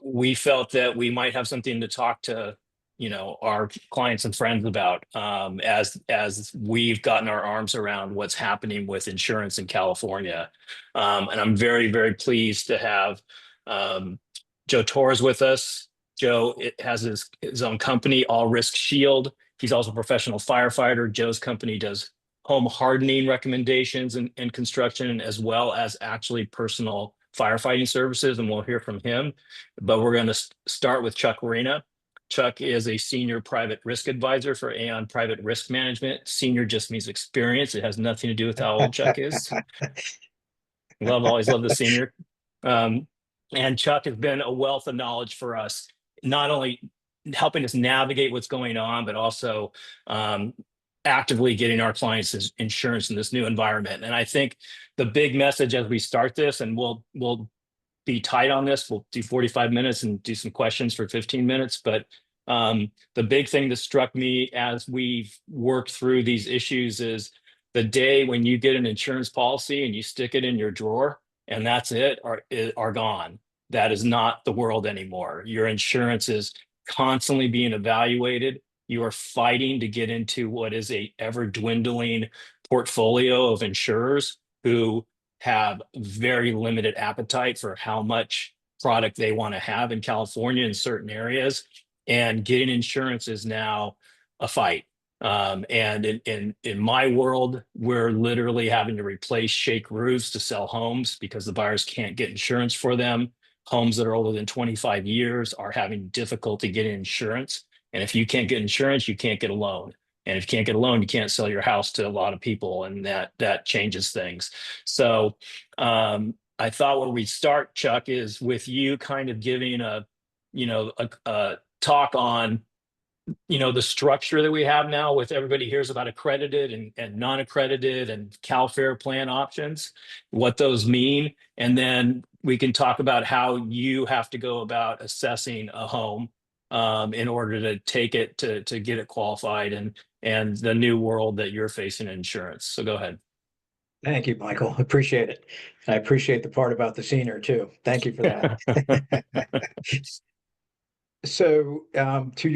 we felt that we might have something to talk to, our clients and friends about, as we've gotten our arms around what's happening with insurance in California. And I'm very, very pleased to have um, Joe Torres with us. Joe has his own company, All Risk Shield. He's also a professional firefighter. Joe's company does home hardening recommendations and construction, as well as actually personal firefighting services. And we'll hear from him. But we're going to start with Chuck Warina. Chuck is a senior private risk advisor for Aon Private Risk Management. Senior just means experience. It has nothing to do with how old Chuck is. Always love the senior. Um, and Chuck has been a wealth of knowledge for us, not only helping us navigate what's going on, but also um, actively getting our clients insurance in this new environment. And I think the big message as we start this, and we'll be tight on this. We'll do 45 minutes and do some questions for 15 minutes. But the big thing that struck me as we've worked through these issues is the day when you get an insurance policy and you stick it in your drawer and that's it, are gone. That is not the world anymore. Your insurance is constantly being evaluated. You are fighting to get into what is a ever dwindling portfolio of insurers who have very limited appetite for how much product they want to have in California in certain areas. And getting insurance is now a fight. And in my world, we're literally having to replace shake roofs to sell homes because the buyers can't get insurance for them. Homes that are older than 25 years are having difficulty getting insurance. And if you can't get insurance, you can't get a loan. And if you can't get a loan, you can't sell your house to a lot of people, and that changes things. So I thought where we'd start, Chuck, is with you kind of giving a talk on the structure that we have now with everybody hears about accredited and non-accredited and Cal Fair plan options, what those mean. And then we can talk about how you have to go about assessing a home in order to take it to get it qualified and the new world that you're facing in insurance. So go ahead. Thank you, Michael. Appreciate it. I appreciate the part about the senior too. Thank you for that. So, to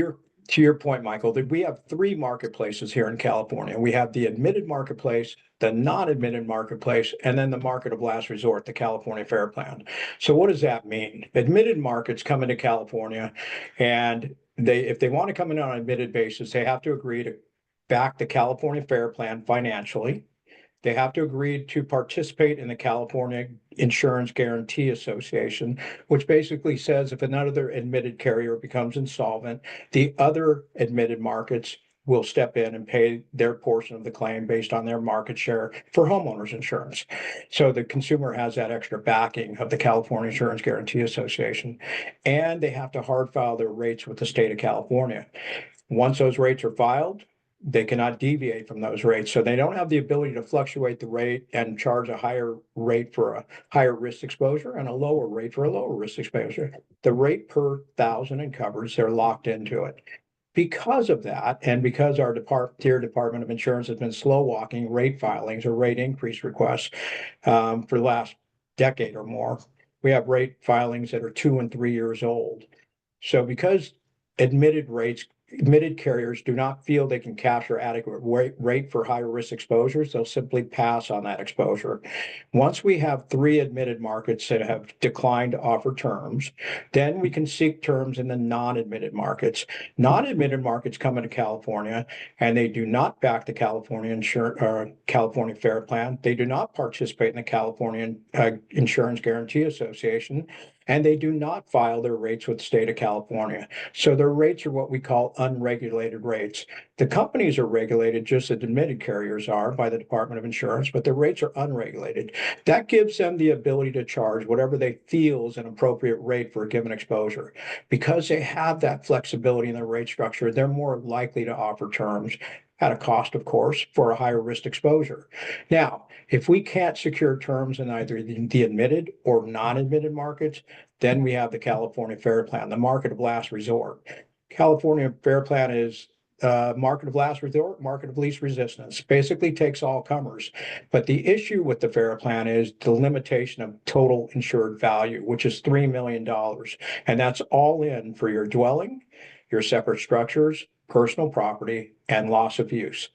your point, Michael, that we have three marketplaces here in California. We have the admitted marketplace, the non-admitted marketplace, and then the market of last resort, the California Fair Plan. So, what does that mean? Admitted markets come into California, and if they want to come in on an admitted basis, they have to agree to back the California Fair Plan financially. They have to agree to participate in the California Insurance Guarantee Association, which basically says if another admitted carrier becomes insolvent, the other admitted markets will step in and pay their portion of the claim based on their market share for homeowners insurance. So the consumer has that extra backing of the California Insurance Guarantee Association, and they have to hard file their rates with the state of California. Once those rates are filed, they cannot deviate from those rates. So they don't have the ability to fluctuate the rate and charge a higher rate for a higher risk exposure and a lower rate for a lower risk exposure. The rate per thousand in coverage, they're locked into it. Because of that, and because our Department of Insurance has been slow walking rate filings or rate increase requests for the last decade or more, we have rate filings that are 2 and 3 years old. So because admitted carriers do not feel they can capture adequate rate for higher risk exposures, they'll simply pass on that exposure. Once we have three admitted markets that have declined to offer terms, then we can seek terms in the non-admitted markets. Non-admitted markets come into California and they do not back the California Fair Plan. They do not participate in the California Insurance Guarantee Association, and they do not file their rates with the state of California. So their rates are what we call unregulated rates. The companies are regulated just as admitted carriers are by the Department of Insurance, but the rates are unregulated. That gives them the ability to charge whatever they feel is an appropriate rate for a given exposure. Because they have that flexibility in their rate structure, they're more likely to offer terms at a cost, of course, for a higher risk exposure. Now, if we can't secure terms in either the admitted or non-admitted markets, then we have the California Fair Plan, the market of last resort. California Fair Plan is market of last resort, market of least resistance, basically takes all comers. But the issue with the FAIR plan is the limitation of total insured value, which is $3 million. And that's all in for your dwelling, your separate structures, personal property, and loss of use.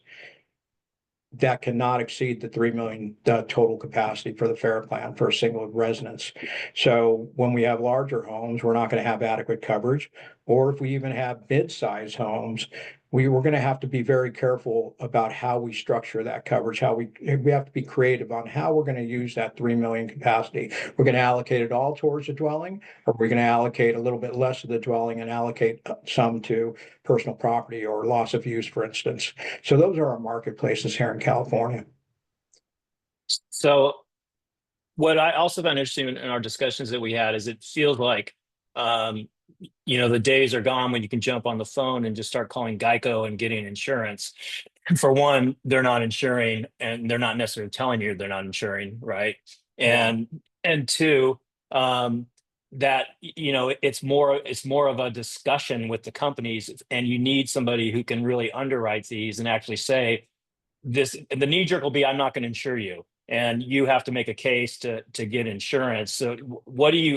That cannot exceed the 3 million total capacity for the FAIR plan for a single residence. So when we have larger homes, we're not going to have adequate coverage. Or if we even have mid-size homes, we're going to have to be very careful about how we structure that coverage, how we have to be creative on how we're going to use that 3 million capacity. We're going to allocate it all towards the dwelling, or we're going to allocate a little bit less of the dwelling and allocate some to personal property or loss of use, for instance. So those are our marketplaces here in California. So what I also found interesting in our discussions that we had is it feels like, um, the days are gone when you can jump on the phone and just start calling Geico and getting insurance. For one, they're not insuring, and they're not necessarily telling you they're not insuring, right? Yeah. And two, that it's more of a discussion with the companies, and you need somebody who can really underwrite these and actually say this. The knee jerk will be, I'm not going to insure you, and you have to make a case to get insurance. So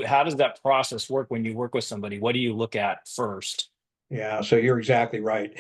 how does that process work when you work with somebody? What do you look at first? Yeah, so you're exactly right.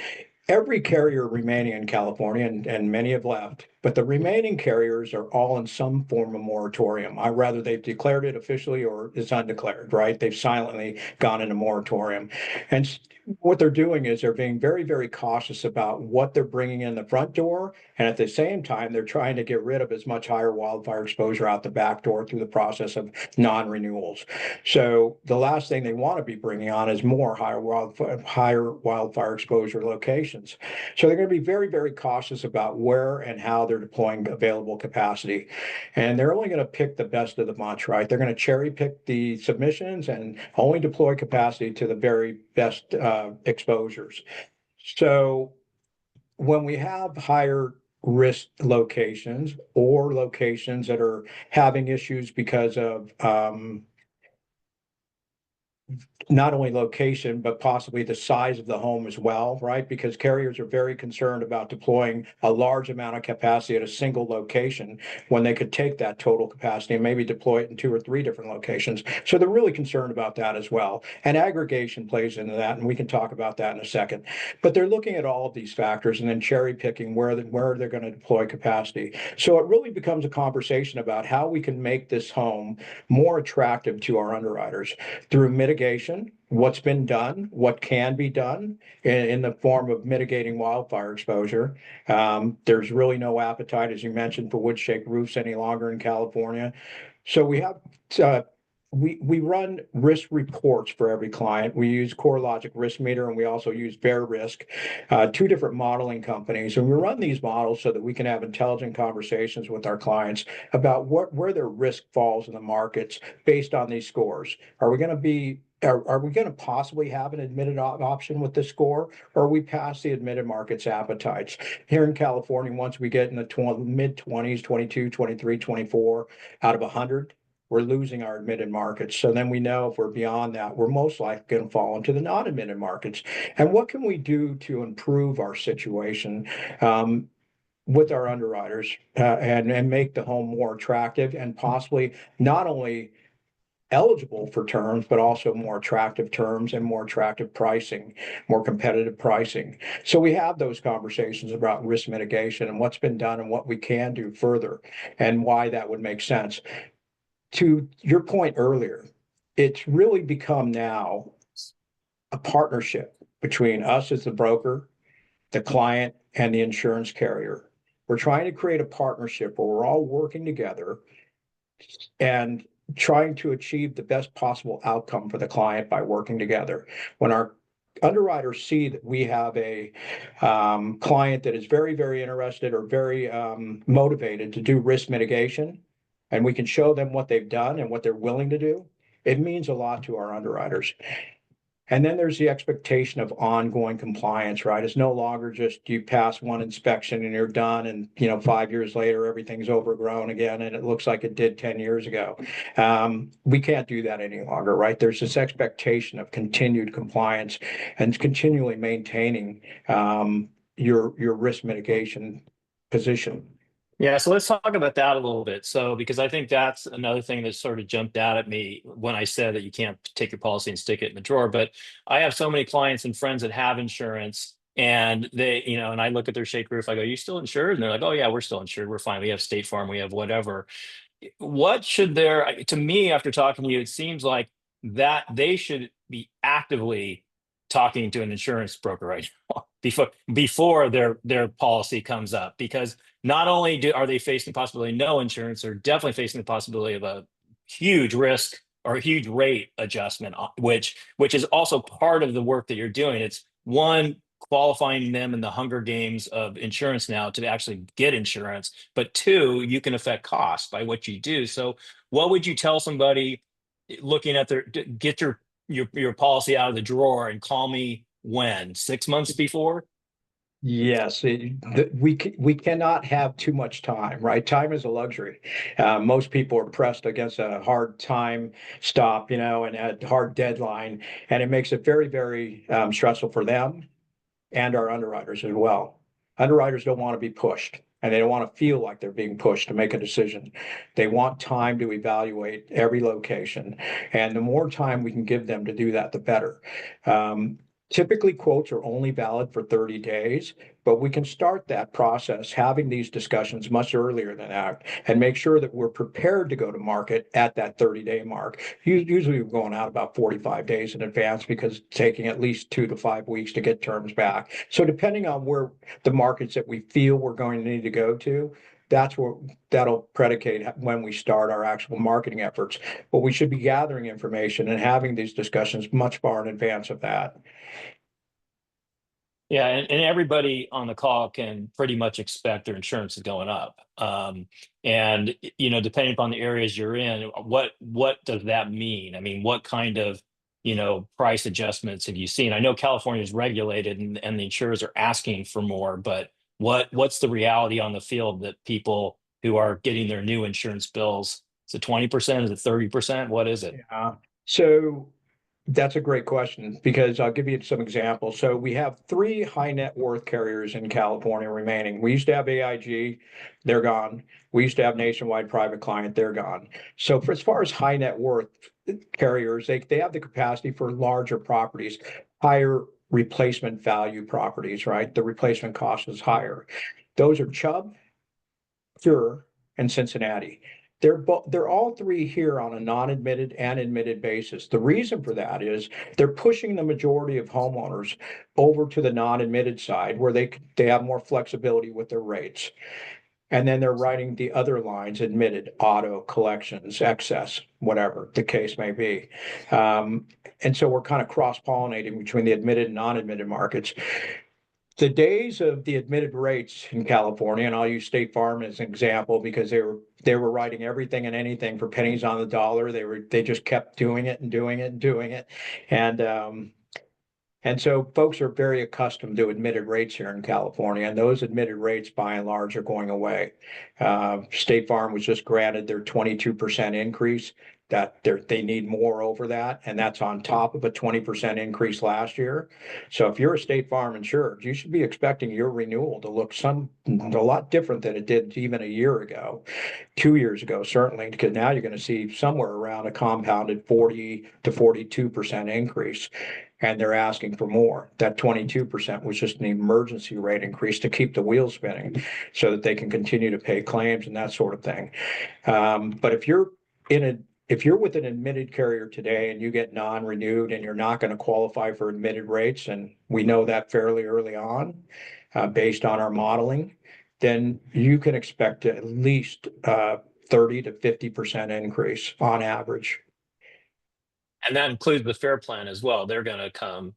Every carrier remaining in California, and many have left, but the remaining carriers are all in some form of moratorium. I rather they've declared it officially or it's undeclared, right? They've silently gone into moratorium. And what they're doing is they're being very, very cautious about what they're bringing in the front door. And at the same time, they're trying to get rid of as much higher wildfire exposure out the back door through the process of non-renewals. So the last thing they want to be bringing on is more higher wildfire exposure locations. So they're going to be very, very cautious about where and how they're deploying available capacity. And they're only going to pick the best of the bunch, right? They're going to cherry pick the submissions and only deploy capacity to the very best exposures. So when we have higher risk locations or locations that are having issues because of not only location, but possibly the size of the home as well, right? Because carriers are very concerned about deploying a large amount of capacity at a single location when they could take that total capacity and maybe deploy it in 2 or 3 different locations. So they're really concerned about that as well. And aggregation plays into that, and we can talk about that in a second. But they're looking at all of these factors and then cherry picking where they're going to deploy capacity. So it really becomes a conversation about how we can make this home more attractive to our underwriters through mitigation, what's been done, what can be done in the form of mitigating wildfire exposure. There's really no appetite, as you mentioned, for wood shake roofs any longer in California. So uh, we run risk reports for every client. We use CoreLogic Risk Meter, and we also use Bear Risk, 2 different modeling companies. And we run these models so that we can have intelligent conversations with our clients about where their risk falls in the markets based on these scores. Are we going to possibly have an admitted option with this score, or are we past the admitted market's appetites? Here in California, once we get in the mid 20s, 22, 23, 24 out of 100, we're losing our admitted markets. So then we know if we're beyond that, we're most likely going to fall into the non-admitted markets. And what can we do to improve our situation? With our underwriters and make the home more attractive and possibly not only eligible for terms, but also more attractive terms and more attractive pricing, more competitive pricing. So we have those conversations about risk mitigation and what's been done and what we can do further and why that would make sense. To your point earlier, it's really become now a partnership between us as the broker, the client, and the insurance carrier. We're trying to create a partnership where we're all working together and trying to achieve the best possible outcome for the client by working together. When our underwriters see that we have a client that is very, very interested or very motivated to do risk mitigation, and we can show them what they've done and what they're willing to do, it means a lot to our underwriters. And then there's the expectation of ongoing compliance, right? It's no longer just you pass one inspection and you're done, and 5 years later everything's overgrown again and it looks like it did 10 years ago. We can't do that any longer, right? There's this expectation of continued compliance and continually maintaining your risk mitigation position. Yeah, so let's talk about that a little bit. So, because I think that's another thing that sort of jumped out at me when I said that you can't take your policy and stick it in the drawer. But I have so many clients and friends that have insurance, and and I look at their shake roof, I go, "You still insured?" And they're like, "Oh yeah, we're still insured. We're fine. We have State Farm, we have whatever." What should to me, after talking to you, it seems like that they should be actively talking to an insurance broker right now before their policy comes up, because not only are they facing the possibility of no insurance, they're definitely facing the possibility of a huge risk or a huge rate adjustment, which is also part of the work that you're doing. It's one, qualifying them in the Hunger Games of insurance now to actually get insurance, but two, you can affect costs by what you do. So, what would you tell somebody looking at get your policy out of the drawer and call me when 6 months before? Yes, we cannot have too much time, right? Time is a luxury. Most people are pressed against a hard time stop, and a hard deadline, and it makes it very, very stressful for them and our underwriters as well. Underwriters don't want to be pushed, and they don't want to feel like they're being pushed to make a decision. They want time to evaluate every location, and the more time we can give them to do that, the better. Typically, quotes are only valid for 30 days, but we can start that process having these discussions much earlier than that and make sure that we're prepared to go to market at that 30-day mark. Usually, we're going out about 45 days in advance because it's taking at least 2 to 5 weeks to get terms back. So, depending on where the markets that we feel we're going to need to go to, that'll predicate when we start our actual marketing efforts. But we should be gathering information and having these discussions much far in advance of that. Yeah, and everybody on the call can pretty much expect their insurance is going up. And depending upon the areas you're in, what does that mean? I mean, what kind of price adjustments have you seen? I know California is regulated and the insurers are asking for more, but what's the reality on the field that people who are getting their new insurance bills? Is it 20%? Is it 30%? What is it? Yeah. So that's a great question because I'll give you some examples. So we have three high net worth carriers in California remaining. We used to have AIG, they're gone. We used to have Nationwide Private Client, they're gone. So as far as high net worth carriers, they have the capacity for larger properties, higher replacement value properties, right? The replacement cost is higher. Those are Chubb, Sure, and Cincinnati. They're all three here on a non-admitted and admitted basis. The reason for that is they're pushing the majority of homeowners over to the non-admitted side where they have more flexibility with their rates. And then they're writing the other lines, admitted, auto, collections, excess, whatever the case may be. And so we're kind of cross-pollinating between the admitted and non-admitted markets. The days of the admitted rates in California, and I'll use State Farm as an example because they were writing everything and anything for pennies on the dollar. They just kept doing it and doing it and doing it, and so folks are very accustomed to admitted rates here in California, and those admitted rates by and large are going away. State Farm was just granted their 22% increase. That they need more over that, and that's on top of a 20% increase last year. So if you're a State Farm insured, you should be expecting your renewal to look a lot different than it did even a year ago, 2 years ago, certainly, because now you're going to see somewhere around a compounded 40 to 42% increase, and they're asking for more. That 22% was just an emergency rate increase to keep the wheels spinning so that they can continue to pay claims and that sort of thing. But if you're with an admitted carrier today and you get non-renewed and you're not going to qualify for admitted rates, and we know that fairly early on, based on our modeling, then you can expect at least 30 to 50% increase on average. And that includes the fair plan as well. They're going to come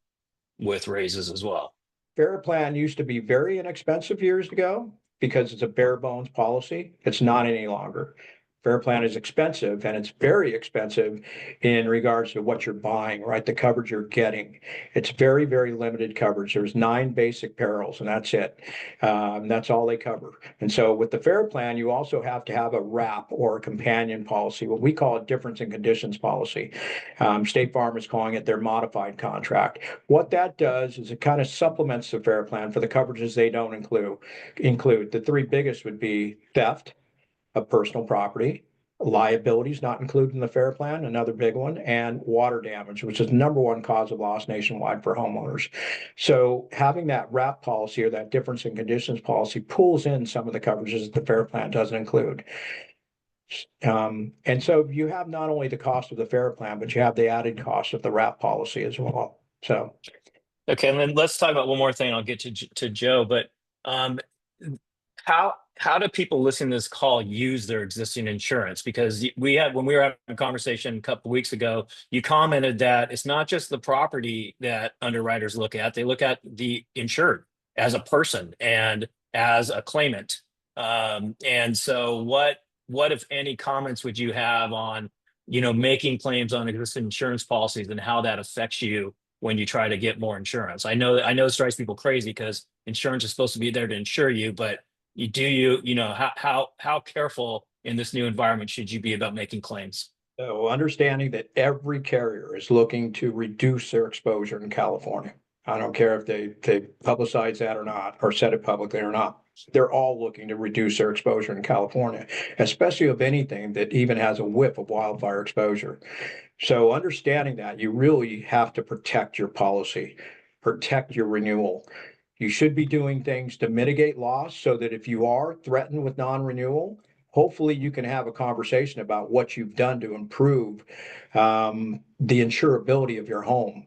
with raises as well. Fair plan used to be very inexpensive years ago because it's a bare bones policy. It's not any longer. Fair plan is expensive, and it's very expensive in regards to what you're buying, right? The coverage you're getting. It's very, very limited coverage. There's 9 basic perils, and that's it. That's all they cover. And so with the fair plan, you also have to have a wrap or a companion policy, what we call a difference in conditions policy. State Farm is calling it their modified contract. What that does is it kind of supplements the fair plan for the coverages they don't include. The 3 biggest would be theft of personal property, liabilities not included in the fair plan, another big one, and water damage, which is the #1 cause of loss nationwide for homeowners. So having that wrap policy or that difference in conditions policy pulls in some of the coverages that the fair plan doesn't include. And so you have not only the cost of the fair plan, but you have the added cost of the wrap policy as well. So Okay, and then let's talk about one more thing. I'll get to Joe, but um, how do people listening to this call use their existing insurance? Because when we were having a conversation a couple of weeks ago, you commented that it's not just the property that underwriters look at; they look at the insured as a person and as a claimant. And so, what if any comments would you have on making claims on existing insurance policies and how that affects you when you try to get more insurance? I know it drives people crazy because insurance is supposed to be there to insure you, but how careful in this new environment should you be about making claims? So understanding that every carrier is looking to reduce their exposure in California. I don't care if they publicize that or not, or said it publicly or not. They're all looking to reduce their exposure in California, especially of anything that even has a whiff of wildfire exposure. So understanding that, you really have to protect your policy, protect your renewal. You should be doing things to mitigate loss so that if you are threatened with non-renewal, hopefully you can have a conversation about what you've done to improve the insurability of your home.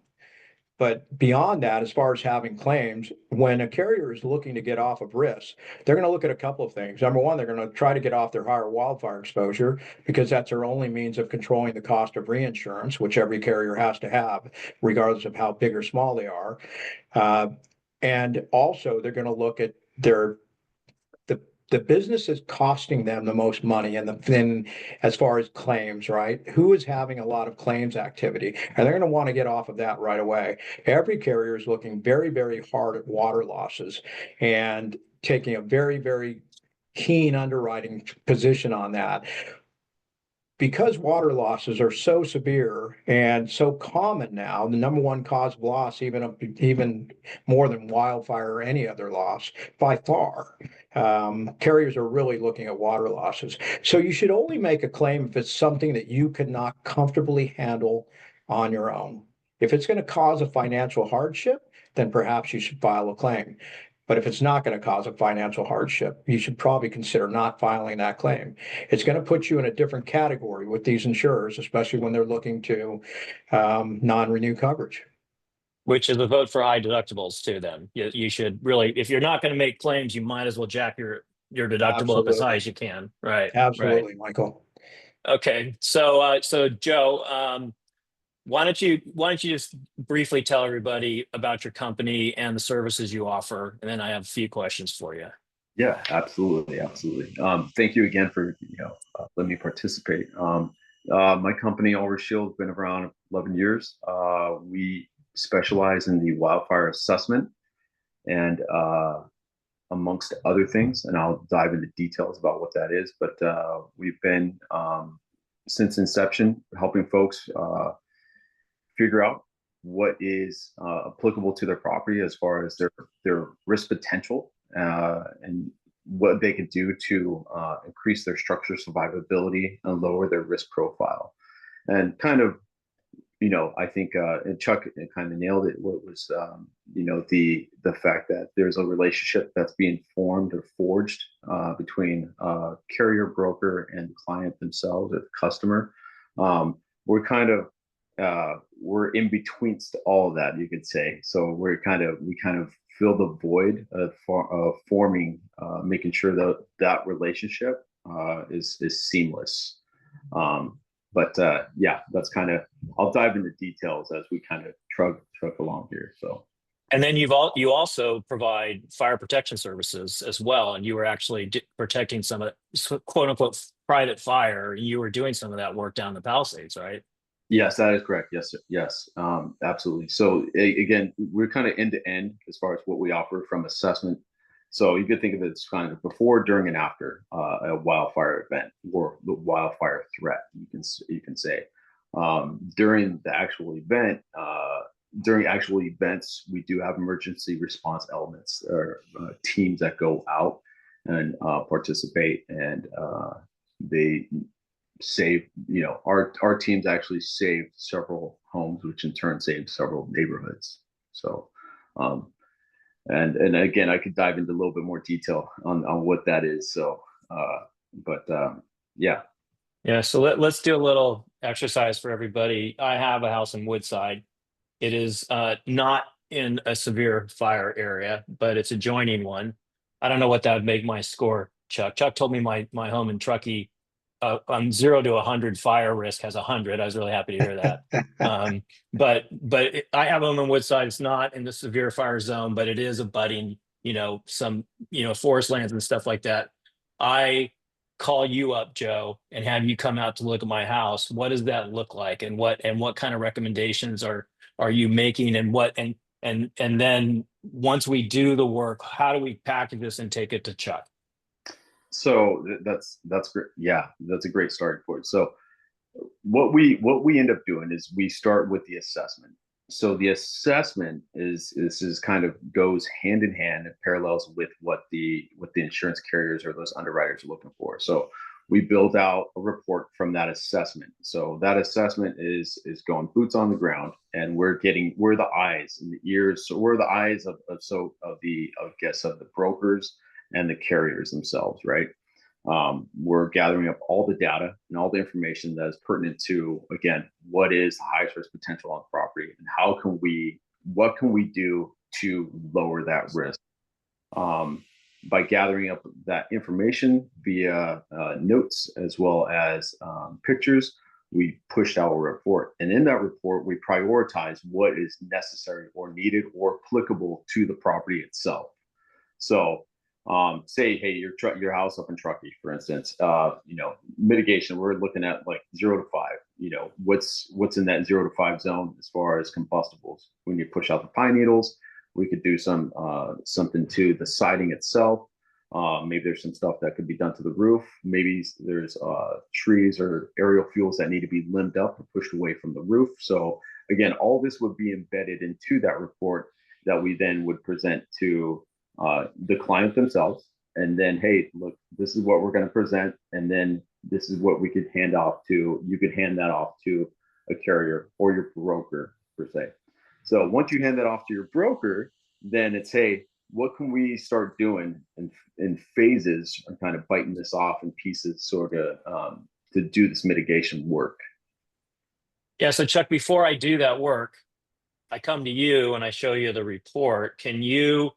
But beyond that, as far as having claims, when a carrier is looking to get off of risk, they're going to look at a couple of things. #1, they're going to try to get off their higher wildfire exposure because that's their only means of controlling the cost of reinsurance, which every carrier has to have, regardless of how big or small they are. Uh, and also, they're going to look at the the business is costing them the most money, and then as far as claims, right? Who is having a lot of claims activity, and they're going to want to get off of that right away. Every carrier is looking very, very hard at water losses and taking a very, very keen underwriting position on that. Because water losses are so severe and so common now, the #1 cause of loss, even more than wildfire or any other loss by far, carriers are really looking at water losses. So you should only make a claim if it's something that you cannot comfortably handle on your own. If it's going to cause a financial hardship, then perhaps you should file a claim. But if it's not going to cause a financial hardship, you should probably consider not filing that claim. It's going to put you in a different category with these insurers, especially when they're looking to non-renew coverage. Which is a vote for high deductibles too. Then you should really, if you're not going to make claims, you might as well jack your deductible up as high Absolutely. as you can. Right, right. Absolutely, Michael. Okay, so Joe, why don't you just briefly tell everybody about your company and the services you offer, and then I have a few questions for you. Yeah, absolutely, absolutely. Thank you again for letting me participate. My company, Overshield, has been around 11 years. We specialize in the wildfire assessment and amongst other things, and I'll dive into details about what that is. But we've been since inception helping folks figure out what is applicable to their property as far as their risk potential and what they could do to increase their structure survivability and lower their risk profile. And kind of, I think and Chuck kind of nailed it. What was, the fact that there's a relationship that's being formed or forged between carrier, broker, and client themselves, or the customer. We're kind of we're in between all of that, you could say. So we kind of fill the void of forming, making sure that relationship is seamless. But yeah, that's kind of, I'll dive into details as we kind of truck along here. So. And then you also provide fire protection services as well, and you were actually protecting some of quote unquote private fire, you were doing some of that work down the Palisades, right? Yes, that is correct. Yes, sir. Yes, absolutely. So again, we're kind of end to end as far as what we offer from assessment. So you could think of it as kind of before, during, and after a wildfire event or the wildfire threat. You can say during the actual event. During actual events, we do have emergency response elements or teams that go out and participate, and they save, our teams actually saved several homes, which in turn saved several neighborhoods. So um and again, I could dive into a little bit more detail on what that is. So but yeah. Yeah, so let's do a little exercise for everybody. I have a house in Woodside. It is not in a severe fire area, but it's adjoining one. I don't know what that would make my score, Chuck. Chuck told me my home in Truckee on 0 to 100 fire risk has 100. I was really happy to hear that. But I have a home in Woodside. It's not in the severe fire zone, but it is abutting, some, forest lands and stuff like that. I call you up, Joe, and have you come out to look at my house. What does that look like, and what kind of recommendations are you making, and what and then once we do the work, how do we package this and take it to Chuck? So that's great. Yeah, that's a great starting point. So what we end up doing is we start with the assessment. So the assessment is kind of goes hand in hand and parallels with what the insurance carriers or those underwriters are looking for. So we build out a report from that assessment. So that assessment is going boots on the ground, and we're the eyes and the ears. So we're the eyes of the brokers and the carriers themselves, right? We're gathering up all the data and all the information that is pertinent to, again, what is the highest risk potential on the property, and what can we do to lower that risk? By gathering up that information via notes as well as pictures, we pushed out a report. And in that report, we prioritize what is necessary or needed or applicable to the property itself. So say, hey, your house up in Truckee, for instance, mitigation, we're looking at like 0 to 5, what's in that 0 to 5 zone as far as combustibles. When you push out the pine needles, we could do something to the siding itself. Maybe there's some stuff that could be done to the roof. Maybe there's trees or aerial fuels that need to be limbed up or pushed away from the roof. So again, all this would be embedded into that report that we then would present to the client themselves. And then, hey, look, this is what we're going to present. And then this is what we could hand off to, you could hand that off to a carrier or your broker per se. So once you hand that off to your broker, then it's, hey, what can we start doing in phases, and kind of biting this off in pieces, sort of to do this mitigation work. Yeah, so Chuck, before I do that work, I come to you and I show you the report. Can you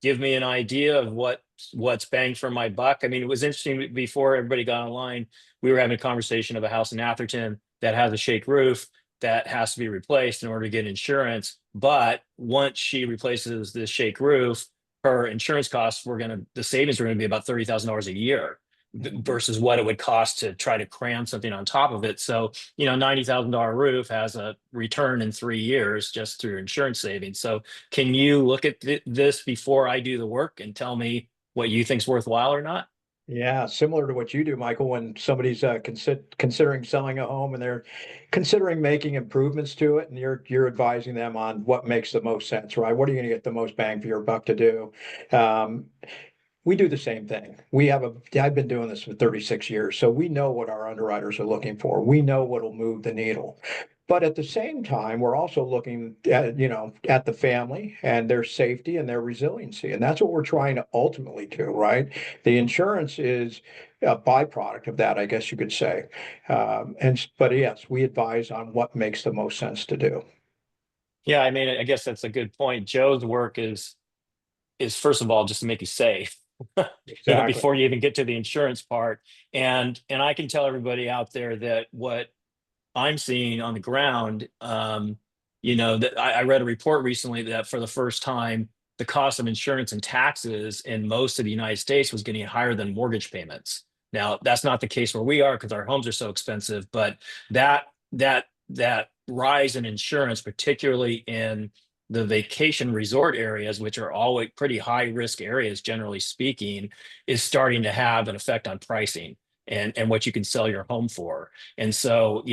give me an idea of what's bang for my buck? I mean, it was interesting before everybody got online, we were having a conversation of a house in Atherton that has a shake roof that has to be replaced in order to get insurance. But once she replaces this shake roof, her insurance costs the savings were going to be about $30,000 a year versus what it would cost to try to cram something on top of it. So, $90,000 roof has a return in 3 years just through insurance savings. So can you look at this before I do the work and tell me what you think's worthwhile or not? Yeah, similar to what you do, Michael, when somebody's considering selling a home and they're considering making improvements to it, and you're advising them on what makes the most sense, right? What are you going to get the most bang for your buck to do? Um, we do the same thing. I've been doing this for 36 years, so we know what our underwriters are looking for. We know what'll move the needle. But at the same time, we're also looking at the family and their safety and their resiliency. And that's what we're trying to ultimately do, right? The insurance is a byproduct of that, I guess you could say. But yes, we advise on what makes the most sense to do. Yeah, I mean, I guess that's a good point. Joe's work is first of all just to make you safe. Exactly. Before you even get to the insurance part. And I can tell everybody out there that what I'm seeing on the ground, that I read a report recently that for the first time, the cost of insurance and taxes in most of the United States was getting higher than mortgage payments. Now, that's not the case where we are because our homes are so expensive, but that rise in insurance, particularly in the vacation resort areas, which are always pretty high risk areas, generally speaking, is starting to have an effect on pricing and what you can sell your home for. And so,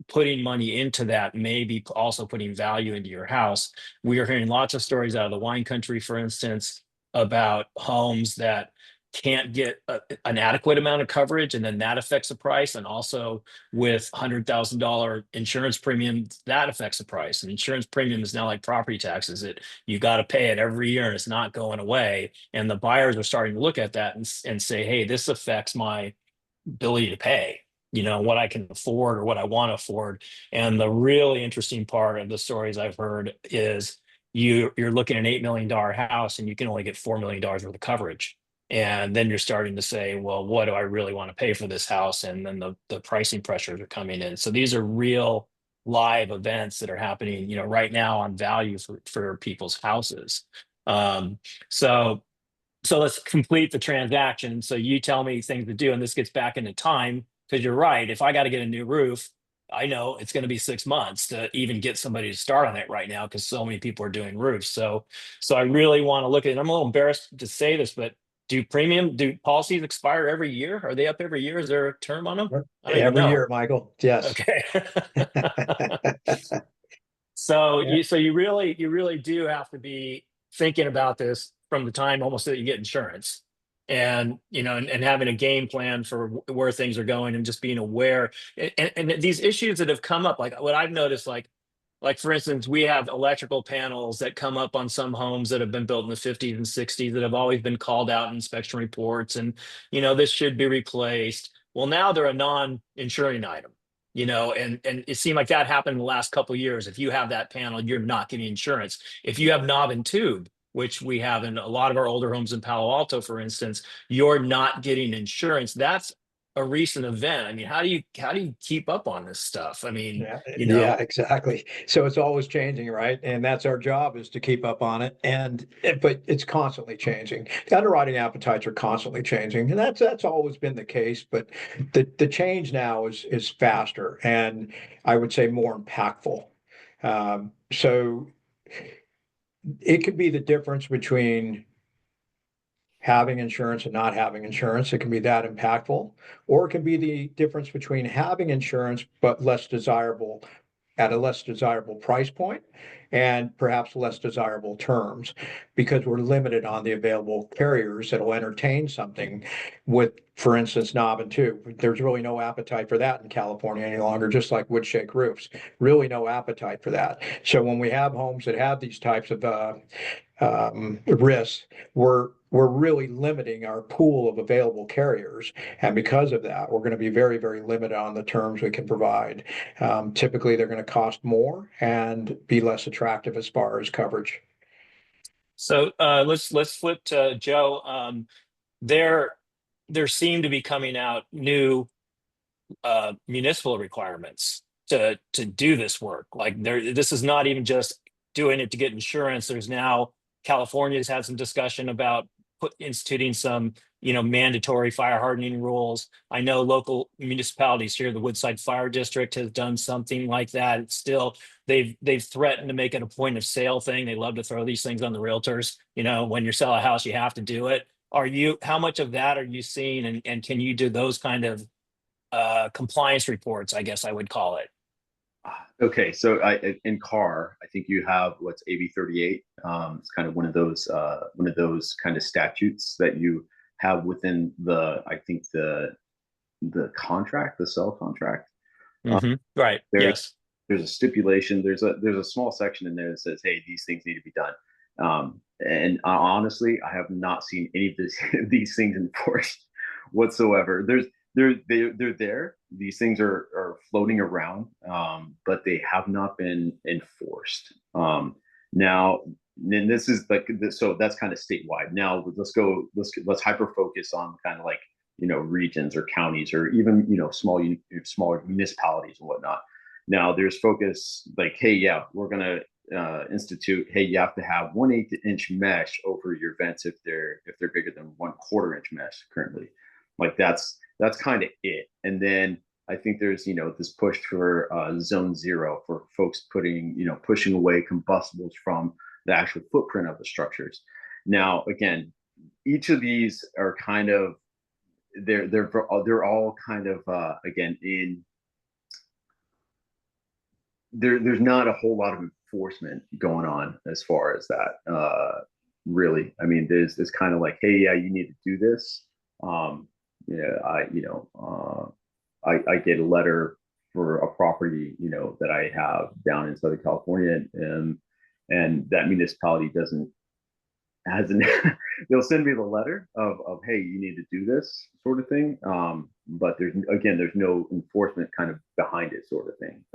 putting money into that, maybe also putting value into your house. We are hearing lots of stories out of the wine country, for instance, about homes that can't get an adequate amount of coverage, and then that affects the price. And also with $100,000 insurance premium, that affects the price. And insurance premium is now like property taxes. You got to pay it every year, and it's not going away. And the buyers are starting to look at that and say, hey, this affects my ability to pay, what I can afford or what I want to afford. And the really interesting part of the stories I've heard is you're looking at an $8 million house and you can only get $4 million worth of coverage. And then you're starting to say, well, what do I really want to pay for this house? And then the pricing pressures are coming in. So these are real live events that are happening, right now on value for people's houses. Um, so so let's complete the transaction. So you tell me things to do, and this gets back into time, because you're right. If I got to get a new roof, I know it's going to be 6 months to even get somebody to start on it right now, because so many people are doing roofs. So I really want to look at it. I'm a little embarrassed to say this, but do policies expire every year? Are they up every year? Is there a term on them? I don't even Every know. year, Michael. Yes. Okay. So Yeah. you really do have to be thinking about this from the time almost that you get insurance, and and having a game plan for where things are going, and just being aware. And these issues that have come up, like what I've noticed, like for instance, we have electrical panels that come up on some homes that have been built in the 50s and 60s that have always been called out in inspection reports, and this should be replaced. Well, now they're a non-insuring item, and it seemed like that happened in the last couple of years. If you have that panel, you're not getting insurance. If you have knob and tube, which we have in a lot of our older homes in Palo Alto, for instance, you're not getting insurance. That's a recent event. I mean, how do you keep up on this stuff? I mean, Yeah, exactly. So it's always changing, right? And that's our job, is to keep up on it. But it's constantly changing. The underwriting appetites are constantly changing, and that's always been the case. But the change now is faster, and I would say more impactful. So it could be the difference between having insurance and not having insurance. It can be that impactful, or it can be the difference between having insurance but less desirable, at a less desirable price point, and perhaps less desirable terms, because we're limited on the available carriers that will entertain something with, for instance, knob and tube. There's really no appetite for that in California any longer, just like wood shake roofs. Really no appetite for that. So when we have homes that have these types of risks, we're really limiting our pool of available carriers, and because of that, we're going to be very, very limited on the terms we can provide. Typically, they're going to cost more and be less attractive as far as coverage. So let's flip to Joe. There there seem to be coming out new municipal requirements to do this work. Like this is not even just doing it to get insurance. There's now California's had some discussion about instituting some mandatory fire hardening rules. I know local municipalities here, the Woodside Fire District has done something like that. It's still they've threatened to make it a point of sale thing. They love to throw these things on the realtors. When you sell a house, you have to do it. How much of that are you seeing, and can you do those kind of compliance reports, I guess I would call it? Okay, so in car, I think you have what's AB 38. It's kind of one of those kind of statutes that you have within I think the contract, the sell contract. Right. There's Yes. there's a stipulation. There's a small section in there that says, hey, these things need to be done. And honestly, I have not seen any of these things enforced whatsoever. They're there. These things are floating around, but they have not been enforced. Now, and this is like this, so that's kind of statewide. Now let's hyper focus on kind of like regions or counties, or even smaller municipalities and whatnot. Now there's focus like, hey, yeah, we're gonna institute, hey, you have to have 1/8 inch mesh over your vents if they're bigger than 1/4 inch mesh currently. Like that's That's kind of it. And then I think there's, this push for zone zero for folks pushing away combustibles from the actual footprint of the structures. Now, again, each of these are kind of, they're all kind of, again, there's not a whole lot of enforcement going on as far as that. Really, I mean, there's kind of like, hey, yeah, you need to do this. Yeah, I get a letter for a property, that I have down in Southern California, and that municipality hasn't they'll send me the letter of hey, you need to do this sort of thing. But there's no enforcement kind of behind it sort of thing.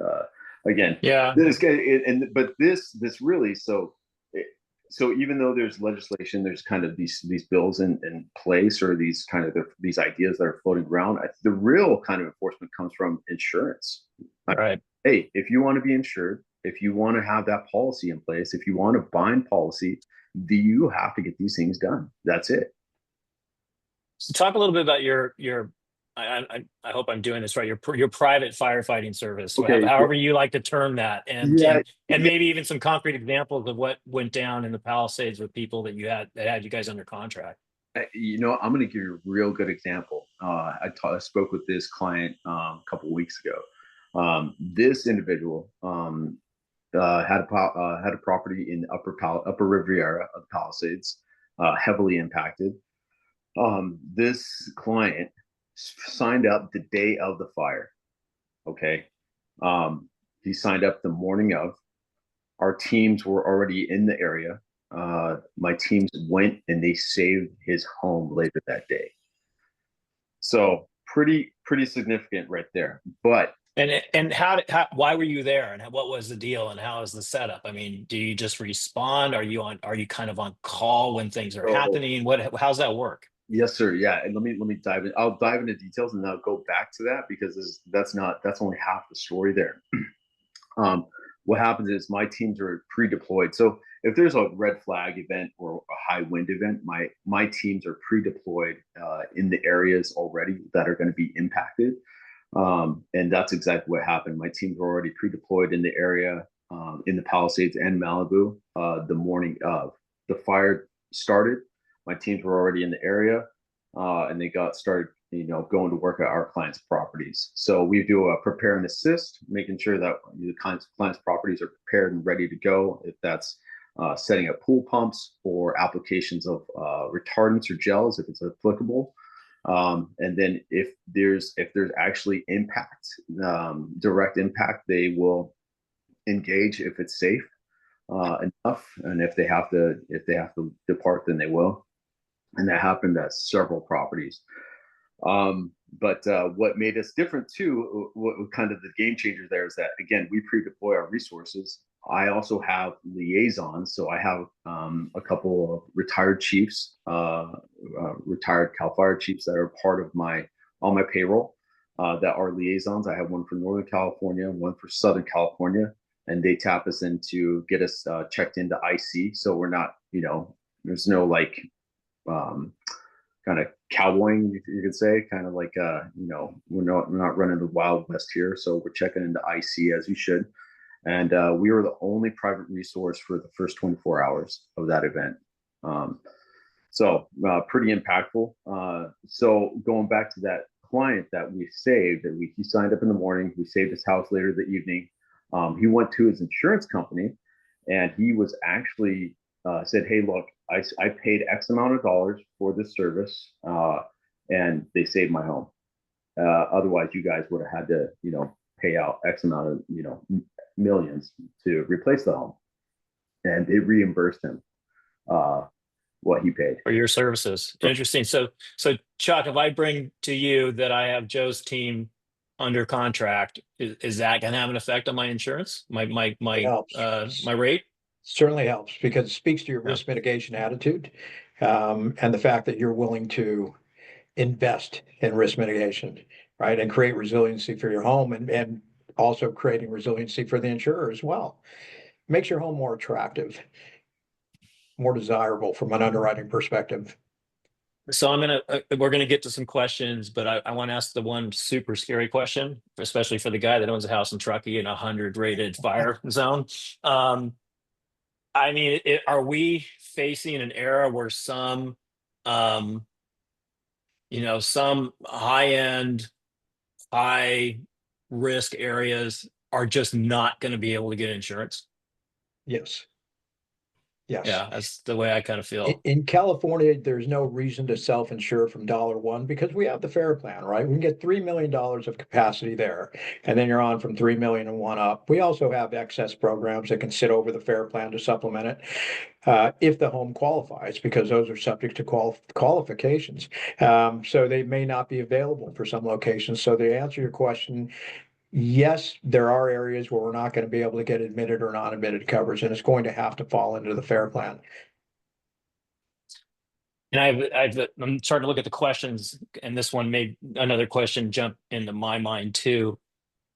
Again, Yeah. But this really, so even though there's legislation, there's kind of these bills in place, or these kind of these ideas that are floating around. The real kind of enforcement comes from insurance. Right. Hey, if you want to be insured, if you want to have that policy in place, if you want to bind policy, you have to get these things done. That's it. So talk a little bit about your I hope I'm doing this right. Your private firefighting service, Okay. however you like to term that, and Yeah. maybe even some concrete examples of what went down in the Palisades with people that had you guys under contract. I'm going to give you a real good example. I spoke with this client a couple of weeks ago. This individual had a property in the upper Riviera of the Palisades, heavily impacted. This client signed up the day of the fire. Okay. He signed up the morning of. Our teams were already in the area. My teams went and they saved his home later that day. So pretty significant right there. But and why were you there, and what was the deal, and how is the setup? I mean, do you just respond? Are you kind of on call when things are happening? How's that work? Yes, sir. Yeah, and let me dive in. I'll dive into details and then I'll go back to that, because that's only half the story there. What happens is my teams are pre-deployed. So if there's a red flag event or a high wind event, my teams are pre-deployed in the areas already that are going to be impacted. And that's exactly what happened. My teams were already pre-deployed in the area, in the Palisades and Malibu, the morning of the fire started. My teams were already in the area, and they got started, going to work at our clients' properties. So we do a prepare and assist, making sure that the clients' properties are prepared and ready to go. If that's setting up pool pumps or applications of retardants or gels, if it's applicable. And then if there's actually impact, direct impact, they will engage if it's safe enough, and if they have to depart, then they will. And that happened at several properties. But what made us different too, what kind of the game changer there, is that, again, we pre-deploy our resources. I also have liaisons. So I have a couple of retired chiefs, retired CAL FIRE chiefs that are part of on my payroll, that are liaisons. I have one for Northern California, one for Southern California, and they tap us in to get us checked into IC. So we're not, there's no like kind of cowboying, you could say, kind of like we're not running the Wild West here. So we're checking into IC as we should. And we were the only private resource for the first 24 hours of that event. So pretty impactful. So going back to that client that we saved, he signed up in the morning, we saved his house later the evening. He went to his insurance company, and he was actually said, hey, look, I paid X amount of dollars for this service, and they saved my home. Otherwise, you guys would have had to, pay out X amount of, millions to replace the home. And it reimbursed him what he paid For your services. Interesting. So Chuck, if I bring to you that I have Joe's team under contract, is that going to have an effect on my insurance, my rate? Certainly helps, because it speaks to your risk mitigation attitude, and the fact that you're willing to invest in risk mitigation, right? And create resiliency for your home, and also creating resiliency for the insurer as well. Makes your home more attractive, more desirable from an underwriting perspective. So we're gonna get to some questions, but I want to ask the one super scary question, especially for the guy that owns a house in Truckee in a 100 rated fire zone. Um, I mean, are we facing an era where um, some high end, high risk areas are just not going to be able to get insurance? Yes. Yes. Yeah, that's the way I kind of feel. In California, there's no reason to self-insure from $1 because we have the FAIR plan, right? We can get $3 million of capacity there, and then you're on from 3 million and one up. We also have excess programs that can sit over the FAIR plan to supplement it if the home qualifies, because those are subject to qualifications. So they may not be available for some locations. So to answer your question, yes, there are areas where we're not going to be able to get admitted or non-admitted coverage, and it's going to have to fall into the FAIR plan. And I'm starting to look at the questions, and this one made another question jump into my mind too.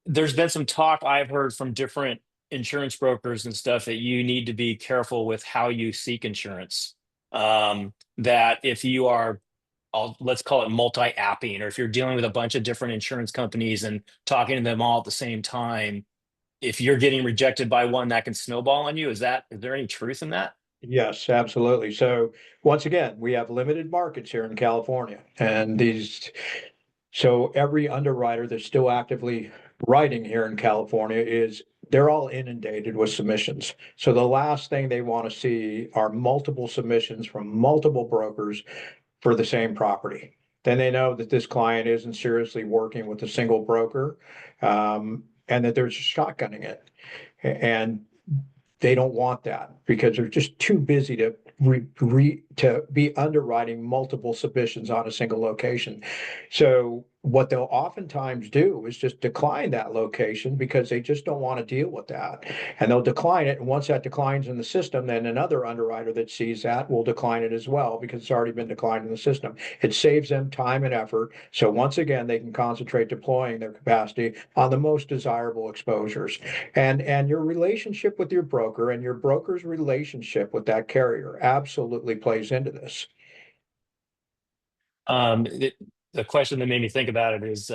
There's been some talk I've heard from different insurance brokers and stuff that you need to be careful with how you seek insurance. That if you are, let's call it multi-apping, or if you're dealing with a bunch of different insurance companies and talking to them all at the same time, if you're getting rejected by one, that can snowball on you. Is there any truth in that? Yes, absolutely. So once again, we have limited markets here in California, and so every underwriter that's still actively writing here in California they're all inundated with submissions. So the last thing they want to see are multiple submissions from multiple brokers for the same property. Then they know that this client isn't seriously working with a single broker, and that they're just shotgunning it. And they don't want that because they're just too busy to be underwriting multiple submissions on a single location. So what they'll oftentimes do is just decline that location because they just don't want to deal with that. And they'll decline it. And once that declines in the system, then another underwriter that sees that will decline it as well because it's already been declined in the system. It saves them time and effort. So once again, they can concentrate deploying their capacity on the most desirable exposures. And your relationship with your broker and your broker's relationship with that carrier absolutely plays into this. Um, it, the question that made me think about it is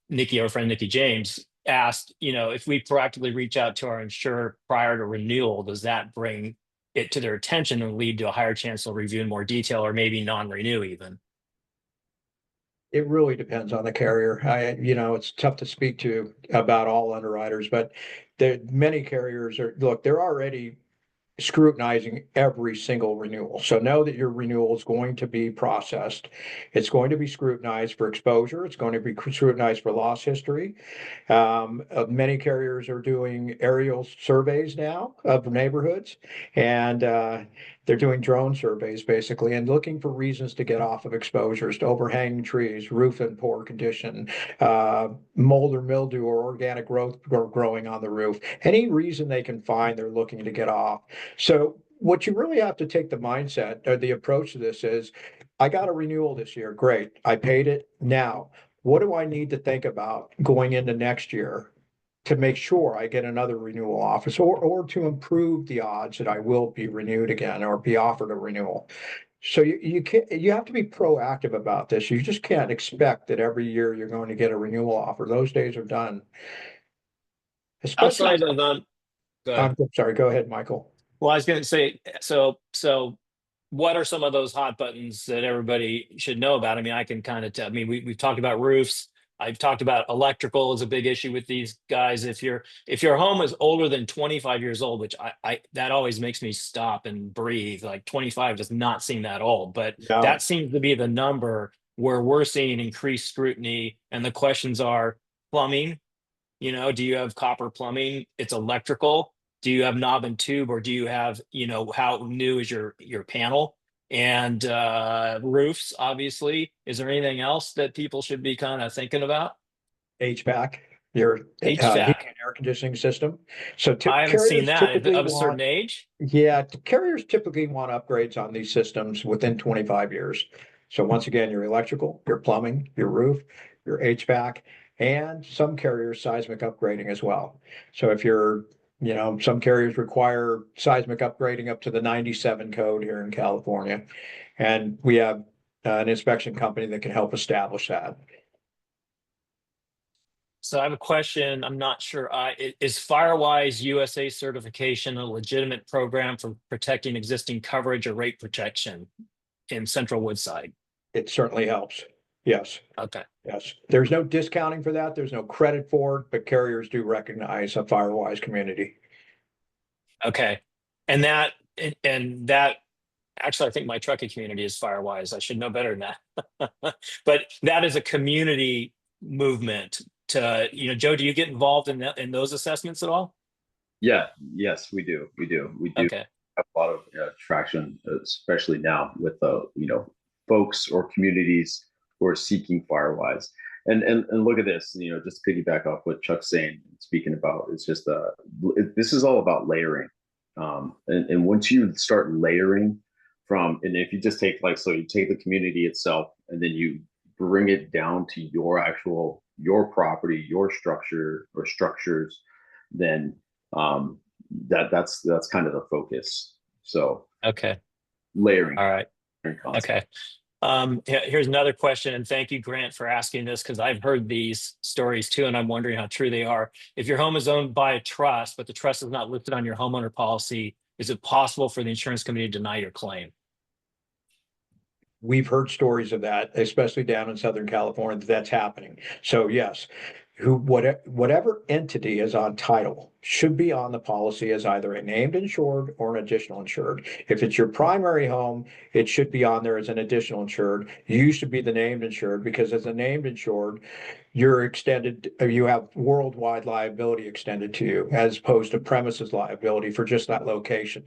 Nikki, our friend Nikki James, asked, if we proactively reach out to our insurer prior to renewal, does that bring it to their attention and lead to a higher chance they'll review in more detail or maybe non-renew even? It really depends on the carrier. It's tough to speak to about all underwriters, but many carriers they're already scrutinizing every single renewal. So know that your renewal is going to be processed. It's going to be scrutinized for exposure. It's going to be scrutinized for loss history. Many carriers are doing aerial surveys now of neighborhoods, and they're doing drone surveys basically and looking for reasons to get off of exposures to overhanging trees, roof in poor condition, mold or mildew or organic growth growing on the roof. Any reason they can find, they're looking to get off. So what you really have to take the mindset or the approach to this is, I got a renewal this year. Great. I paid it. Now, what do I need to think about going into next year to make sure I get another renewal office or to improve the odds that I will be renewed again or be offered a renewal? So you have to be proactive about this. You just can't expect that every year you're going to get a renewal offer. Those days are done. Especially, Outside of go ahead. I'm sorry, go ahead, Michael. Well, I was going to say, so what are some of those hot buttons that everybody should know about? I mean, I can kind of tell. I mean, we've talked about roofs. I've talked about electrical is a big issue with these guys. If your home is older than 25 years old, which I that always makes me stop and breathe. Like 25 does not seem that old, but No. that seems to be the number where we're seeing increased scrutiny. And the questions are plumbing. Do you have copper plumbing? It's electrical. Do you have knob and tube, or do you have, how new is your panel? And roofs, obviously. Is there anything else that people should be kind of thinking about? HVAC, your heating HVAC. and air conditioning system. So I haven't seen carriers that typically of a want, certain age. yeah, carriers typically want upgrades on these systems within 25 years. So once again, your electrical, your plumbing, your roof, your HVAC, and some carriers seismic upgrading as well. So if you're You know, some carriers require seismic upgrading up to the 97 code here in California. And we have an inspection company that can help establish that. So I have a question. I'm not sure. Is Firewise USA certification a legitimate program for protecting existing coverage or rate protection in Central Woodside? It certainly helps. Yes. Okay. Yes. There's no discounting for that. There's no credit for it, but carriers do recognize a Firewise community. Okay. And that actually, I think my trucking community is Firewise. I should know better than that. But that is a community movement to, Joe, do you get involved in those assessments at all? Yeah, yes, we do. We do. We do Okay. have a lot of traction, especially now with folks or communities who are seeking Firewise. And look at this, just to piggyback off what Chuck's saying, speaking about, it's just this is all about layering. And once you start layering and if you just take so you take the community itself and then you bring it down to your property, your structure or structures, then that's kind of the focus. So Okay. layering. All right. Concept. Okay. Here's another question, and thank you, Grant, for asking this, because I've heard these stories too, and I'm wondering how true they are. If your home is owned by a trust, but the trust is not listed on your homeowner policy, is it possible for the insurance company to deny your claim? We've heard stories of that, especially down in Southern California, that's happening. So yes, whatever entity is on title should be on the policy as either a named insured or an additional insured. If it's your primary home, it should be on there as an additional insured. You should be the named insured, because as a named insured, you have worldwide liability extended to you, as opposed to premises liability for just that location.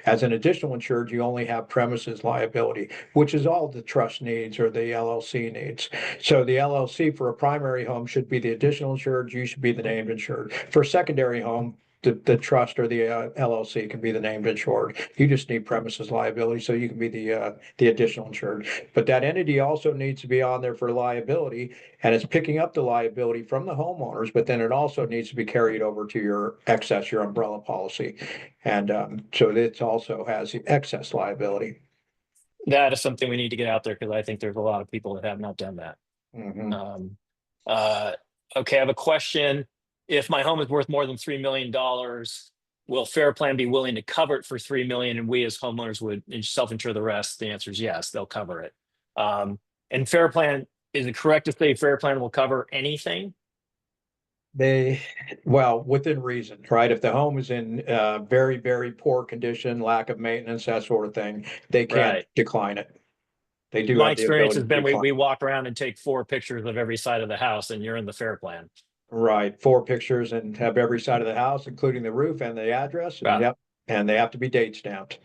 As an additional insured, you only have premises liability, which is all the trust needs or the LLC needs. So the LLC for a primary home should be the additional insured. You should be the named insured. For a secondary home, the trust or the LLC can be the named insured. You just need premises liability, so you can be the additional insured. But that entity also needs to be on there for liability, and it's picking up the liability from the homeowners. But then it also needs to be carried over to your excess, your umbrella policy, and so it also has the excess liability. That is something we need to get out there, because I think there's a lot of people that have not done that. Mhm. Okay, I have a question. If my home is worth more than $3 million, will Fair Plan be willing to cover it for $3 million, and we as homeowners would self-insure the rest? The answer is yes, they'll cover it. And Fair Plan, is it correct to say Fair Plan will cover anything? Well, within reason, right? If the home is in very, very poor condition, lack of maintenance, that sort of thing, they can't Right. decline it. They do My have the experience ability has to been decline. we walk around and take 4 pictures of every side of the house, and you're in the Fair Plan. Right, 4 pictures and have every side of the house, including the roof and the address, and Yeah. yep, and they have to be date stamped.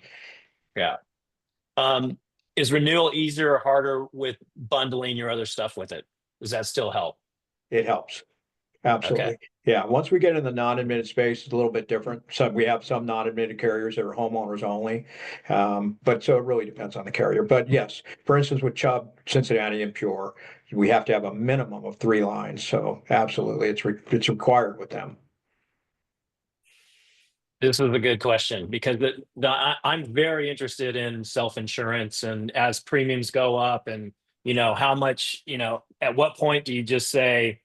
Yeah. Is renewal easier or harder with bundling your other stuff with it? Does that still help? It helps. Okay. Absolutely. Yeah, once we get in the non-admitted space, it's a little bit different. So we have some non-admitted carriers that are homeowners only. But so it really depends on the carrier. But yes, for instance, with Chubb, Cincinnati, and Pure, we have to have a minimum of 3 lines. So absolutely, it's required with them. This is a good question, because I'm very interested in self-insurance, and as premiums go up, and how much, at what point do you just say,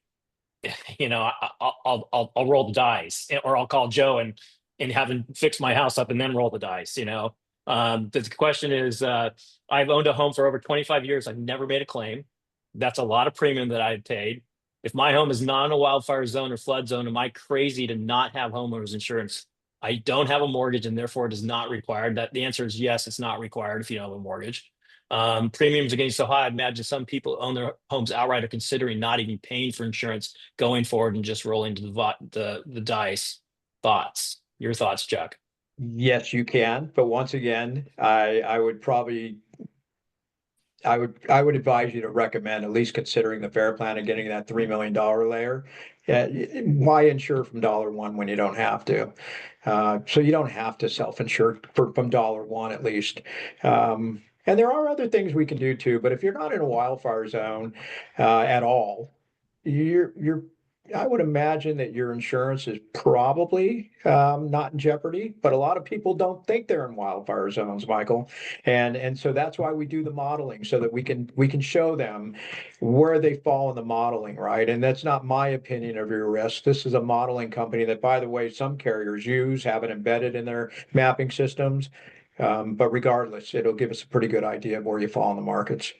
I'll roll the dice, or I'll call Joe and have him fix my house up and then roll the dice. The question is, I've owned a home for over 25 years. I've never made a claim. That's a lot of premium that I've paid. If my home is not in a wildfire zone or flood zone, am I crazy to not have homeowners insurance? I don't have a mortgage, and therefore it is not required. That the answer is yes, it's not required if you don't have a mortgage. Premiums are getting so high, I imagine some people own their homes outright are considering not even paying for insurance going forward and just rolling to the dice. Thoughts? Your thoughts, Chuck? Yes, you can. But once again, I would advise you to recommend at least considering the Fair Plan and getting that $3 million layer. Why insure from $1 when you don't have to? So you don't have to self-insure from $1 at least. And there are other things we can do too, but if you're not in a wildfire zone at all, you're I would imagine that your insurance is probably not in jeopardy, but a lot of people don't think they're in wildfire zones, Michael. And so that's why we do the modeling so that we can show them where they fall in the modeling, right? And that's not my opinion of your risk. This is a modeling company that, by the way, some carriers use, have it embedded in their mapping systems. But regardless, it'll give us a pretty good idea of where you fall in the markets.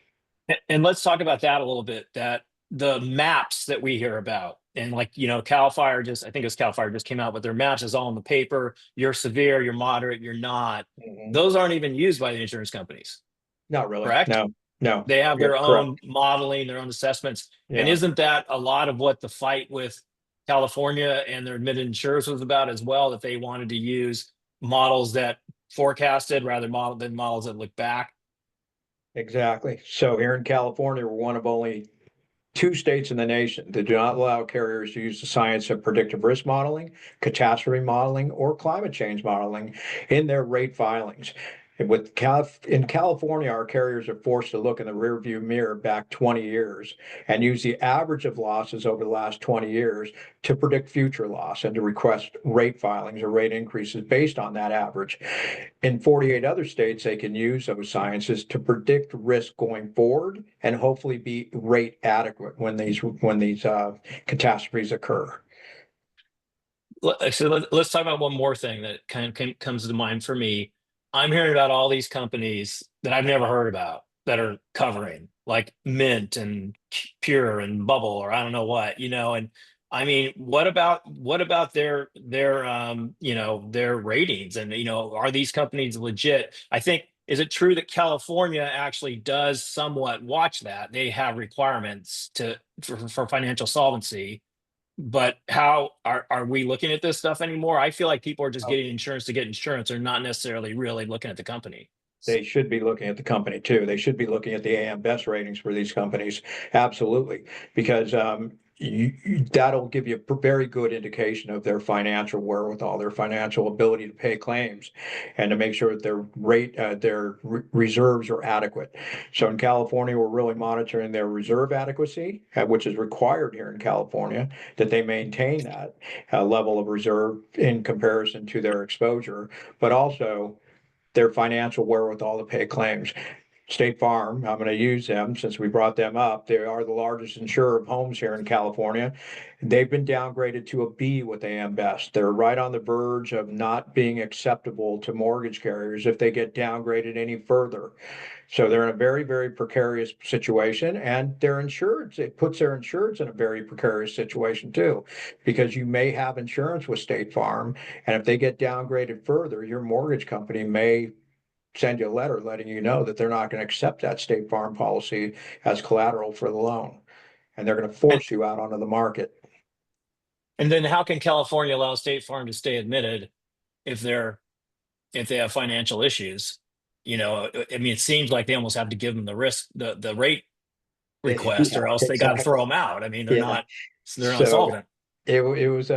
And let's talk about that a little bit, that the maps that we hear about, and like, Cal Fire just, I think it's Cal Fire just came out with their maps, is all on the paper. You're severe, you're moderate, you're not. Mhm. Those aren't even used by the insurance companies, Not really. correct? No, no, They have you're their correct. own modeling, their own assessments. And Yeah. isn't that a lot of what the fight with California and their admitted insurers was about as well, that they wanted to use models that forecasted rather than models that look back? Exactly. So here in California, we're one of only two states in the nation that do not allow carriers to use the science of predictive risk modeling, catastrophe modeling, or climate change modeling in their rate filings. In California, our carriers are forced to look in the rearview mirror back 20 years and use the average of losses over the last 20 years to predict future loss and to request rate filings or rate increases based on that average. In 48 other states, they can use those sciences to predict risk going forward and hopefully be rate adequate when these catastrophes occur. So let's talk about one more thing that comes to mind for me. I'm hearing about all these companies that I've never heard about that are covering, like Mint and Pure and Bubble, or I don't know what, and I mean, what about their ratings, and are these companies legit? I think, is it true that California actually does somewhat watch that? They have requirements for financial solvency, but how are we looking at this stuff anymore? I feel like people are just getting insurance to get insurance. They're not necessarily really looking at the company. They should be looking at the company too. They should be looking at the AM Best ratings for these companies. Absolutely. Because that'll give you a very good indication of their financial wherewithal, their financial ability to pay claims, and to make sure that their reserves are adequate. So in California, we're really monitoring their reserve adequacy, which is required here in California, that they maintain that level of reserve in comparison to their exposure, but also their financial wherewithal to pay claims. State Farm, I'm going to use them since we brought them up. They are the largest insurer of homes here in California. They've been downgraded to a B with AM Best. They're right on the verge of not being acceptable to mortgage carriers if they get downgraded any further. So they're in a very, very precarious situation, and their insureds, it puts their insureds in a very precarious situation too, because you may have insurance with State Farm, and if they get downgraded further, your mortgage company may send you a letter letting you know that they're not going to accept that State Farm policy as collateral for the loan, and they're going to And, force you out onto the market. and then how can California allow State Farm to stay admitted if they have financial issues? I mean, it seems like they almost have to give them the rate request, Yeah, or else they got to throw exactly. them out. I mean, Yeah. they're not So solvent. it was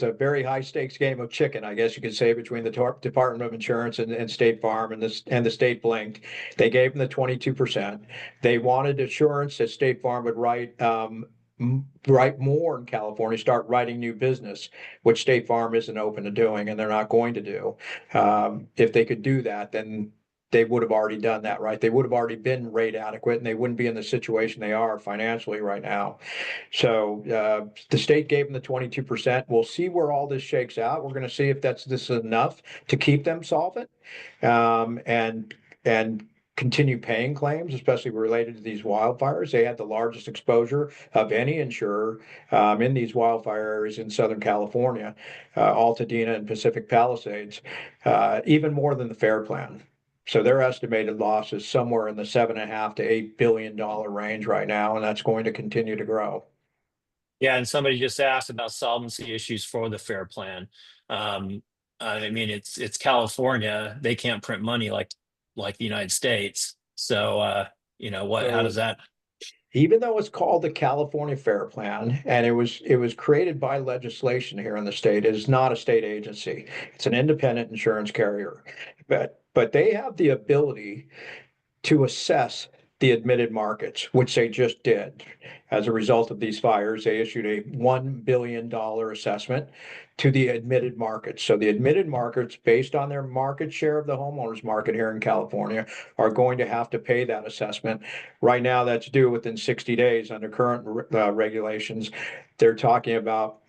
a very high stakes game of chicken, I guess you could say, between the Department of Insurance and State Farm, and the state blinked. They gave them the 22%. They wanted assurance that State Farm would write more in California, start writing new business, which State Farm isn't open to doing, and they're not going to do. If they could do that, then they would have already done that, right? They would have already been rate adequate, and they wouldn't be in the situation they are financially right now. So the state gave them the 22%. We'll see where all this shakes out. We're going to see if this is enough to keep them solvent, and continue paying claims, especially related to these wildfires. They had the largest exposure of any insurer in these wildfire areas in Southern California, Altadena and Pacific Palisades, even more than the FAIR Plan. So their estimated loss is somewhere in the $7.5 to $8 billion range right now, and that's going to continue to grow. Yeah, and somebody just asked about solvency issues for the FAIR Plan. Um, I mean, it's California. They can't print money like the United States. So, how So does that? even though it's called the California Fair Plan, and it was created by legislation here in the state, it is not a state agency. It's an independent insurance carrier, but they have the ability to assess the admitted markets, which they just did. As a result of these fires, they issued a $1 billion assessment to the admitted markets. So the admitted markets, based on their market share of the homeowners market here in California, are going to have to pay that assessment. Right now, that's due within 60 days under current regulations. They're talking about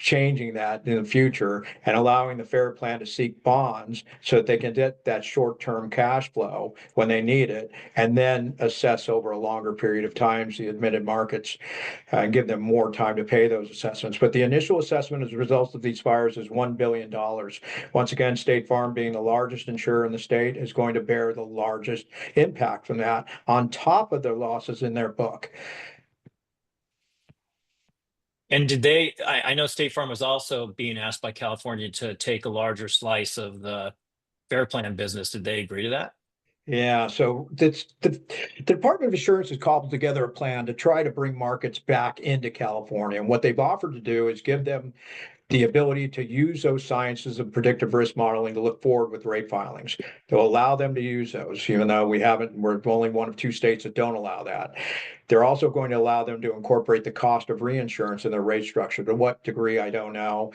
changing that in the future and allowing the fair plan to seek bonds so that they can get that short-term cash flow when they need it, and then assess over a longer period of time the admitted markets and give them more time to pay those assessments. But the initial assessment as a result of these fires is $1 billion. Once again, State Farm, being the largest insurer in the state, is going to bear the largest impact from that on top of their losses in their book. And did they, I know State Farm was also being asked by California to take a larger slice of the fair plan business. Did they agree to that? Yeah, so the Department of Insurance has cobbled together a plan to try to bring markets back into California. And what they've offered to do is give them the ability to use those sciences of predictive risk modeling to look forward with rate filings. They'll allow them to use those, even though we're only one of 2 states that don't allow that. They're also going to allow them to incorporate the cost of reinsurance in their rate structure. To what degree, I don't know.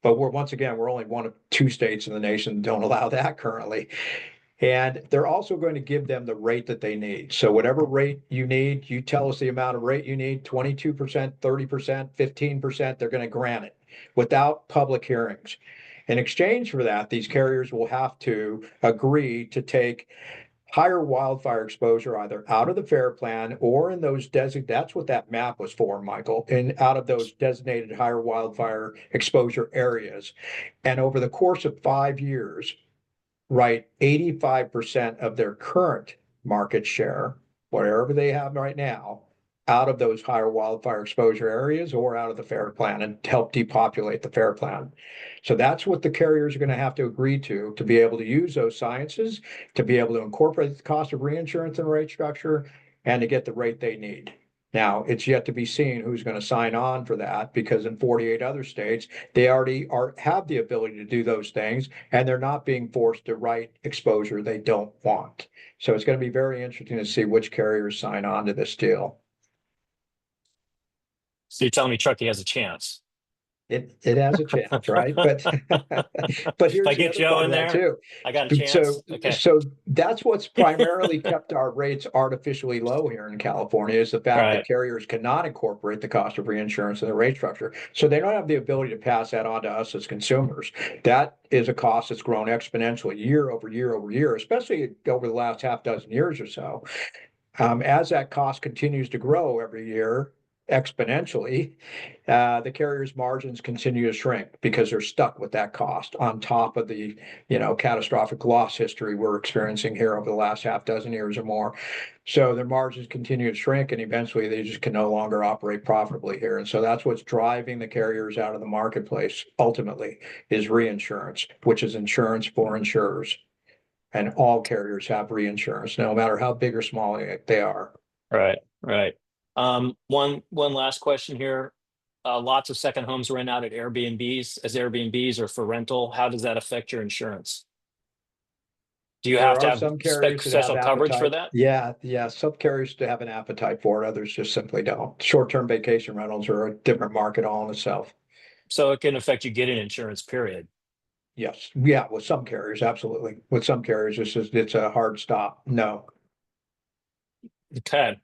But once again, we're only one of 2 states in the nation that don't allow that currently. And they're also going to give them the rate that they need. So whatever rate you need, you tell us the amount of rate you need, 22%, 30%, 15%, they're going to grant it without public hearings. In exchange for that, these carriers will have to agree to take higher wildfire exposure either out of the FAIR plan or in those that's what that map was for, Michael, and out of those designated higher wildfire exposure areas. And over the course of 5 years, write 85% of their current market share, whatever they have right now, out of those higher wildfire exposure areas or out of the FAIR plan, and help depopulate the FAIR plan. So that's what the carriers are going to have to agree to be able to use those sciences, to be able to incorporate the cost of reinsurance in the rate structure, and to get the rate they need. Now, it's yet to be seen who's going to sign on for that, because in 48 other states, they already have the ability to do those things, and they're not being forced to write exposure they don't want. So it's going to be very interesting to see which carriers sign on to this deal. So you're telling me Truckee has a chance? It has a chance, right? But but here's If I the get other Joe part in of that there, too. I got a chance. Okay. So that's what's primarily kept our rates artificially low here in California, is the fact that Right. carriers cannot incorporate the cost of reinsurance in the rate structure. So they don't have the ability to pass that on to us as consumers. That is a cost that's grown exponentially year over year over year, especially over the last half dozen years or so. As that cost continues to grow every year exponentially, the carriers' margins continue to shrink because they're stuck with that cost on top of the catastrophic loss history we're experiencing here over the last half dozen years or more. So their margins continue to shrink, and eventually they just can no longer operate profitably here. And so that's what's driving the carriers out of the marketplace ultimately, is reinsurance, which is insurance for insurers. And all carriers have reinsurance, no matter how big or small they are. Right. Right. One last question here. Lots of second homes rent out at Airbnbs or for rental. How does that affect your insurance? Do you There have to are have some carriers that have special coverage for appetite. that? Yeah. Some carriers to have an appetite for it. Others just simply don't. Short-term vacation rentals are a different market all in itself. So it can affect you getting insurance, period. Yes. Yeah. With some carriers, absolutely. With some carriers, it's a hard stop. No. Okay.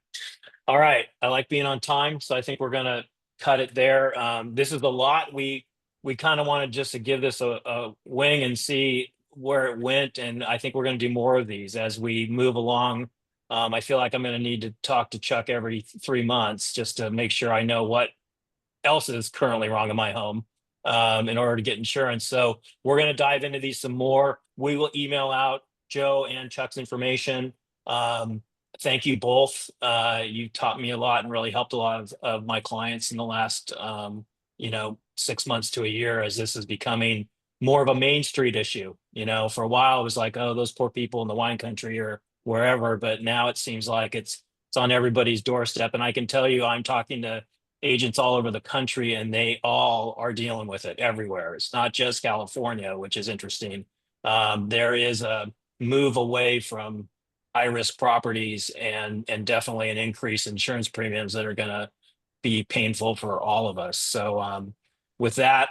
All right. I like being on time, so I think we're gonna cut it there. This is a lot. We kind of wanted just to give this a wing and see where it went, and I think we're gonna do more of these as we move along. I feel like I'm gonna need to talk to Chuck every 3 months just to make sure I know what else is currently wrong in my home in order to get insurance. So we're going to dive into these some more. We will email out Joe and Chuck's information. Thank you both. You taught me a lot and really helped a lot of my clients in the last 6 months to a year, as this is becoming more of a Main Street issue. For a while it was like, oh, those poor people in the wine country or wherever, but now it seems like it's on everybody's doorstep. And I can tell you, I'm talking to agents all over the country, and they all are dealing with it everywhere. It's not just California, which is interesting. There is a move away from high risk properties and definitely an increase in insurance premiums that are going to be painful for all of us. So with that,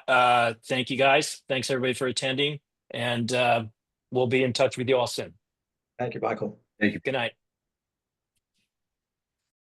thank you guys. Thanks everybody for attending, and we'll be in touch with you all soon. Thank you, Michael. Thank you. Good night.